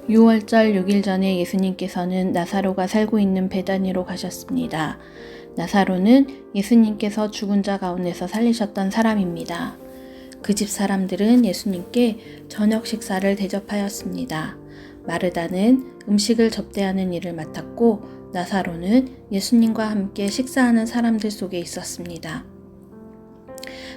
6월절 6일 전에 예수님께서는 나사로가 살고 있는 베다니로 가셨습니다. 나사로는 예수님께서 죽은 자 가운데서 살리셨던 사람입니다. 그 집 사람들은 예수님께 저녁 식사를 대접하였습니다. 마르다는 음식을 접대하는 일을 맡았고 나사로는 예수님과 함께 식사하는 사람들 속에 있었습니다.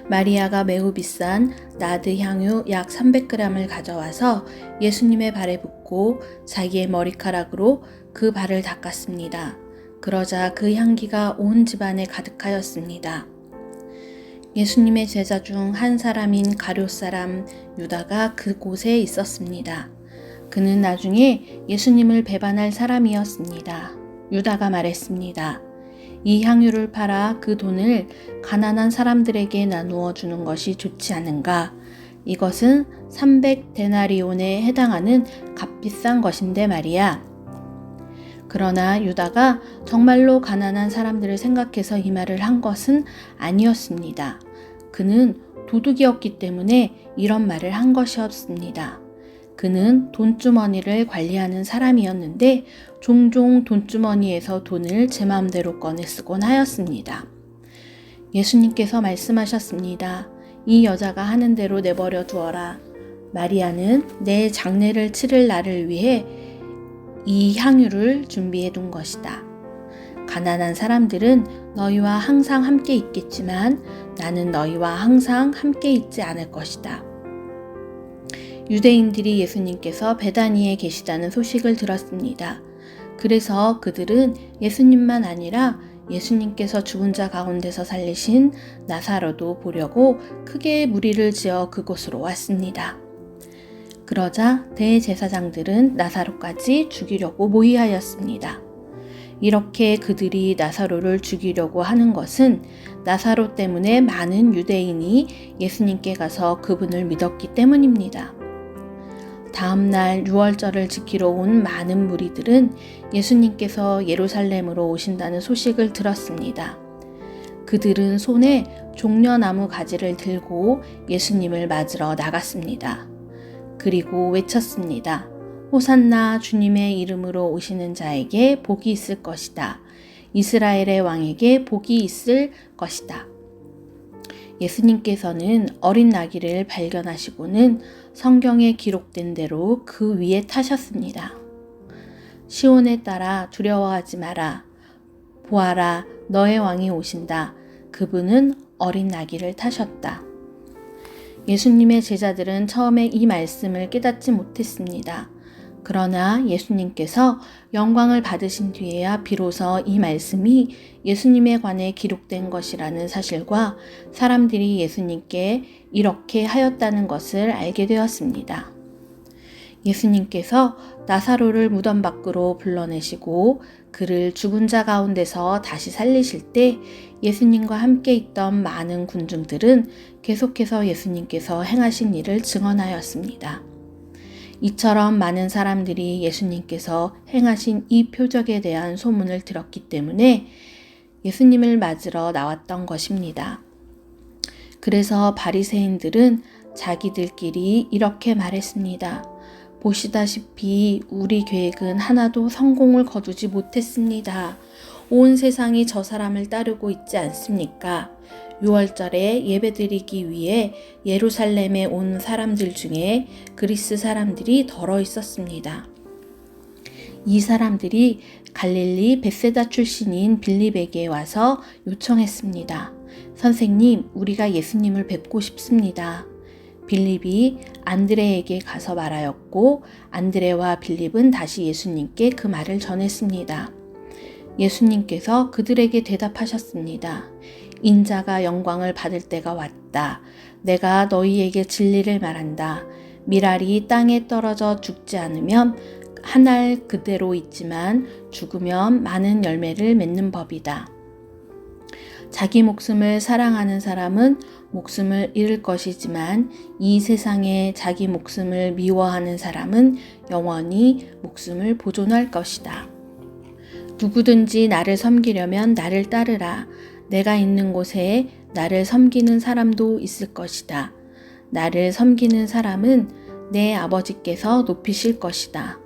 마리아가 매우 비싼 나드 향유 약 300g을 가져와서 예수님의 발에 붓고 자기의 머리카락으로 그 발을 닦았습니다. 그러자 그 향기가 온 집안에 가득하였습니다. 예수님의 제자 중 한 사람인 가룟 사람 유다가 그곳에 있었습니다. 그는 나중에 예수님을 배반할 사람이었습니다. 유다가 말했습니다. 이 향유를 팔아 그 돈을 가난한 사람들에게 나누어 주는 것이 좋지 않은가? 이것은 300데나리온에 해당하는 값비싼 것인데 말이야. 그러나 유다가 정말로 가난한 사람들을 생각해서 이 말을 한 것은 아니었습니다. 그는 도둑이었기 때문에 이런 말을 한 것이었습니다. 그는 돈주머니를 관리하는 사람이었는데 종종 돈주머니에서 돈을 제 마음대로 꺼내 쓰곤 하였습니다. 예수님께서 말씀하셨습니다. 이 여자가 하는 대로 내버려 두어라. 마리아는 내 장례를 치를 날을 위해 이 향유를 준비해 둔 것이다. 가난한 사람들은 너희와 항상 함께 있겠지만 나는 너희와 항상 함께 있지 않을 것이다. 유대인들이 예수님께서 베다니에 계시다는 소식을 들었습니다. 그래서 그들은 예수님만 아니라 예수님께서 죽은 자 가운데서 살리신 나사로도 보려고 크게 무리를 지어 그곳으로 왔습니다. 그러자 대제사장들은 나사로까지 죽이려고 모의하였습니다. 이렇게 그들이 나사로를 죽이려고 하는 것은 나사로 때문에 많은 유대인이 예수님께 가서 그분을 믿었기 때문입니다. 다음 날 6월절을 지키러 온 많은 무리들은 예수님께서 예루살렘으로 오신다는 소식을 들었습니다. 그들은 손에 종려나무 가지를 들고 예수님을 맞으러 나갔습니다. 그리고 외쳤습니다. 호산나 주님의 이름으로 오시는 자에게 복이 있을 것이다. 이스라엘의 왕에게 복이 있을 것이다. 예수님께서는 어린 나귀를 발견하시고는 성경에 기록된 대로 그 위에 타셨습니다. 시온에 따라 두려워하지 마라. 보아라, 너의 왕이 오신다. 그분은 어린 나귀를 타셨다. 예수님의 제자들은 처음에 이 말씀을 깨닫지 못했습니다. 그러나 예수님께서 영광을 받으신 뒤에야 비로소 이 말씀이 예수님에 관해 기록된 것이라는 사실과 사람들이 예수님께 이렇게 하였다는 것을 알게 되었습니다. 예수님께서 나사로를 무덤 밖으로 불러내시고 그를 죽은 자 가운데서 다시 살리실 때 예수님과 함께 있던 많은 군중들은 계속해서 예수님께서 행하신 일을 증언하였습니다. 이처럼 많은 사람들이 예수님께서 행하신 이 표적에 대한 소문을 들었기 때문에 예수님을 맞으러 나왔던 것입니다. 그래서 바리새인들은 자기들끼리 이렇게 말했습니다. 보시다시피 우리 계획은 하나도 성공을 거두지 못했습니다. 온 세상이 저 사람을 따르고 있지 않습니까? 6월절에 예배드리기 위해 예루살렘에 온 사람들 중에 그리스 사람들이 덜어 있었습니다. 이 사람들이 갈릴리 벳세다 출신인 빌립에게 와서 요청했습니다. 선생님, 우리가 예수님을 뵙고 싶습니다. 빌립이 안드레에게 가서 말하였고 안드레와 빌립은 다시 예수님께 그 말을 전했습니다. 예수님께서 그들에게 대답하셨습니다. 인자가 영광을 받을 때가 왔다. 내가 너희에게 진리를 말한다. 밀알이 땅에 떨어져 죽지 않으면 한 알 그대로 있지만 죽으면 많은 열매를 맺는 법이다. 자기 목숨을 사랑하는 사람은 목숨을 잃을 것이지만 이 세상에 자기 목숨을 미워하는 사람은 영원히 목숨을 보존할 것이다. 누구든지 나를 섬기려면 나를 따르라. 내가 있는 곳에 나를 섬기는 사람도 있을 것이다. 나를 섬기는 사람은 내 아버지께서 높이실 것이다.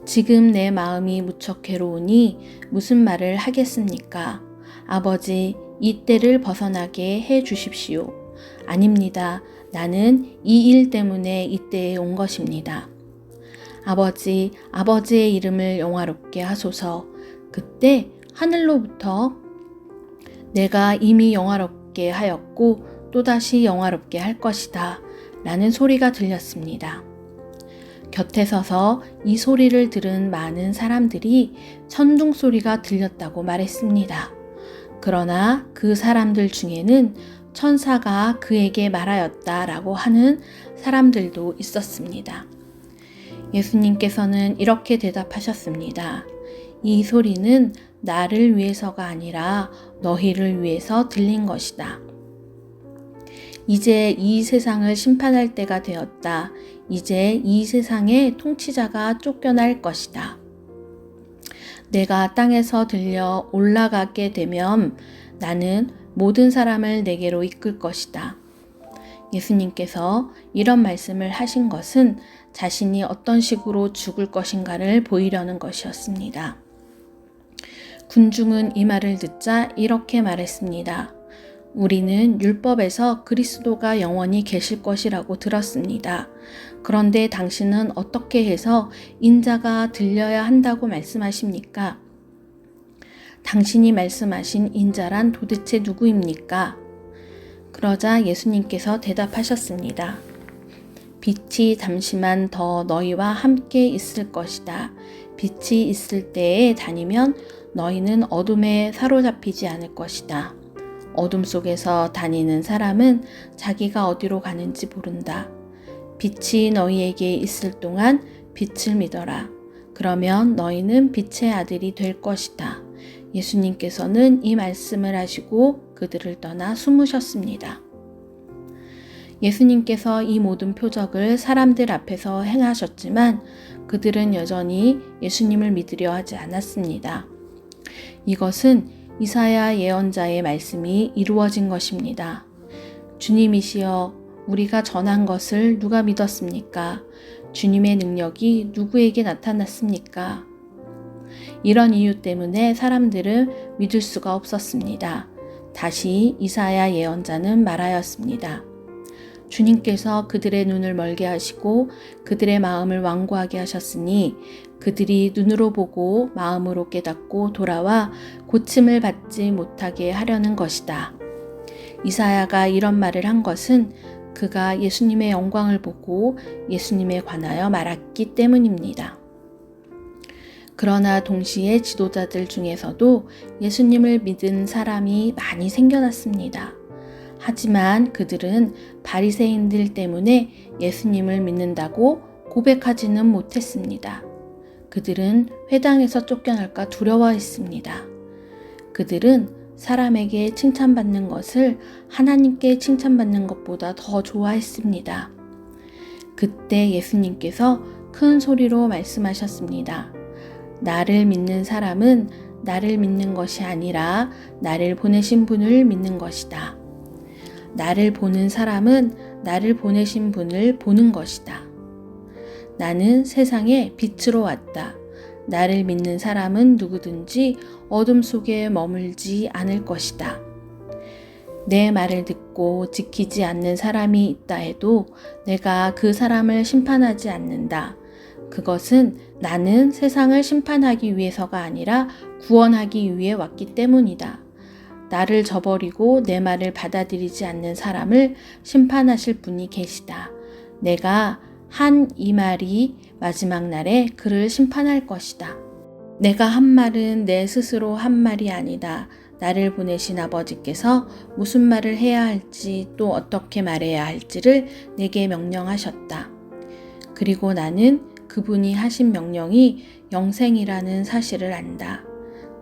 지금 내 마음이 무척 괴로우니 무슨 말을 하겠습니까? 아버지, 이 때를 벗어나게 해 주십시오. 아닙니다. 나는 이 일 때문에 이때에 온 것입니다. 아버지, 아버지의 이름을 영화롭게 하소서. 그때 하늘로부터 내가 이미 영화롭게 하였고 또다시 영화롭게 할 것이다. 라는 소리가 들렸습니다. 곁에 서서 이 소리를 들은 많은 사람들이 천둥 소리가 들렸다고 말했습니다. 그러나 그 사람들 중에는 천사가 그에게 말하였다라고 하는 사람들도 있었습니다. 예수님께서는 이렇게 대답하셨습니다. 이 소리는 나를 위해서가 아니라 너희를 위해서 들린 것이다. 이제 이 세상을 심판할 때가 되었다. 이제 이 세상의 통치자가 쫓겨날 것이다. 내가 땅에서 들려 올라가게 되면 나는 모든 사람을 내게로 이끌 것이다. 예수님께서 이런 말씀을 하신 것은 자신이 어떤 식으로 죽을 것인가를 보이려는 것이었습니다. 군중은 이 말을 듣자 이렇게 말했습니다. 우리는 율법에서 그리스도가 영원히 계실 것이라고 들었습니다. 그런데 당신은 어떻게 해서 인자가 들려야 한다고 말씀하십니까? 당신이 말씀하신 인자란 도대체 누구입니까? 그러자 예수님께서 대답하셨습니다. 빛이 잠시만 더 너희와 함께 있을 것이다. 빛이 있을 때에 다니면 너희는 어둠에 사로잡히지 않을 것이다. 어둠 속에서 다니는 사람은 자기가 어디로 가는지 모른다. 빛이 너희에게 있을 동안 빛을 믿어라. 그러면 너희는 빛의 아들이 될 것이다. 예수님께서는 이 말씀을 하시고 그들을 떠나 숨으셨습니다. 예수님께서 이 모든 표적을 사람들 앞에서 행하셨지만 그들은 여전히 예수님을 믿으려 하지 않았습니다. 이것은 이사야 예언자의 말씀이 이루어진 것입니다. 주님이시여, 우리가 전한 것을 누가 믿었습니까? 주님의 능력이 누구에게 나타났습니까? 이런 이유 때문에 사람들은 믿을 수가 없었습니다. 다시 이사야 예언자는 말하였습니다. 주님께서 그들의 눈을 멀게 하시고 그들의 마음을 완고하게 하셨으니 그들이 눈으로 보고 마음으로 깨닫고 돌아와 고침을 받지 못하게 하려는 것이다. 이사야가 이런 말을 한 것은 그가 예수님의 영광을 보고 예수님에 관하여 말했기 때문입니다. 그러나 동시에 지도자들 중에서도 예수님을 믿은 사람이 많이 생겨났습니다. 하지만 그들은 바리새인들 때문에 예수님을 믿는다고 고백하지는 못했습니다. 그들은 회당에서 쫓겨날까 두려워했습니다. 그들은 사람에게 칭찬받는 것을 하나님께 칭찬받는 것보다 더 좋아했습니다. 그때 예수님께서 큰 소리로 말씀하셨습니다. 나를 믿는 사람은 나를 믿는 것이 아니라 나를 보내신 분을 믿는 것이다. 나를 보는 사람은 나를 보내신 분을 보는 것이다. 나는 세상에 빛으로 왔다. 나를 믿는 사람은 누구든지 어둠 속에 머물지 않을 것이다. 내 말을 듣고 지키지 않는 사람이 있다 해도 내가 그 사람을 심판하지 않는다. 그것은 나는 세상을 심판하기 위해서가 아니라 구원하기 위해 왔기 때문이다. 나를 저버리고 내 말을 받아들이지 않는 사람을 심판하실 분이 계시다. 내가 한 이 말이 마지막 날에 그를 심판할 것이다. 내가 한 말은 내 스스로 한 말이 아니다. 나를 보내신 아버지께서 무슨 말을 해야 할지 또 어떻게 말해야 할지를 내게 명령하셨다. 그리고 나는 그분이 하신 명령이 영생이라는 사실을 안다.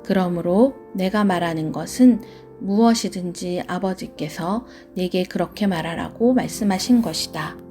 그러므로 내가 말하는 것은 무엇이든지 아버지께서 내게 그렇게 말하라고 말씀하신 것이다.